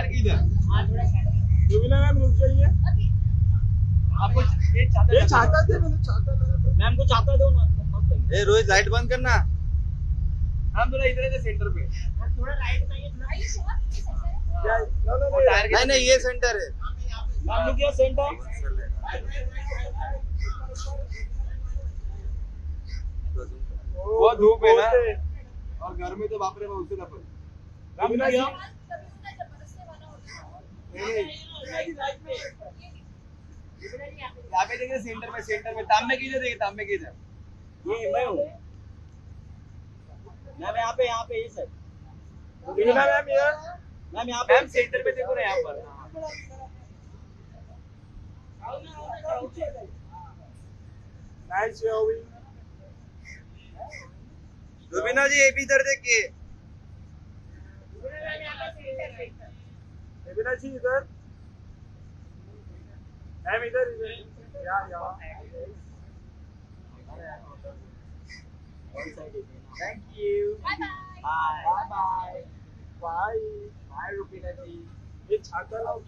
Tyre की इधर। Rubina ma'am रुक जाइए। आपको ये छाता दे, मैंने छाता लगा। मैम को छाता दो ना। ए रोहित लाइट बंद करना। हम थोड़ा इधर से सेंटर पे। थोड़ा राइट में नहीं नहीं ये सेंटर है। Ma'am look your centre. वो धूप है ना और घर में तो बाप रे बाप उससे दफन। रुबीना जी यहाँ पे देखिए सेंटर में तांबे की देखिए तांबे की ये मैं हूँ मैम यहाँ पे ये सर रुबीना मैम ये मैम यहाँ पे सेंटर में देखो ना यहाँ पर नाइस शोइंग। रुबीना जी ये भी इधर देखिए। रुबीना जी इधर मैम इधर या thank you bye bye bye bye. Bye Rubina ji. ये छाता लाओ।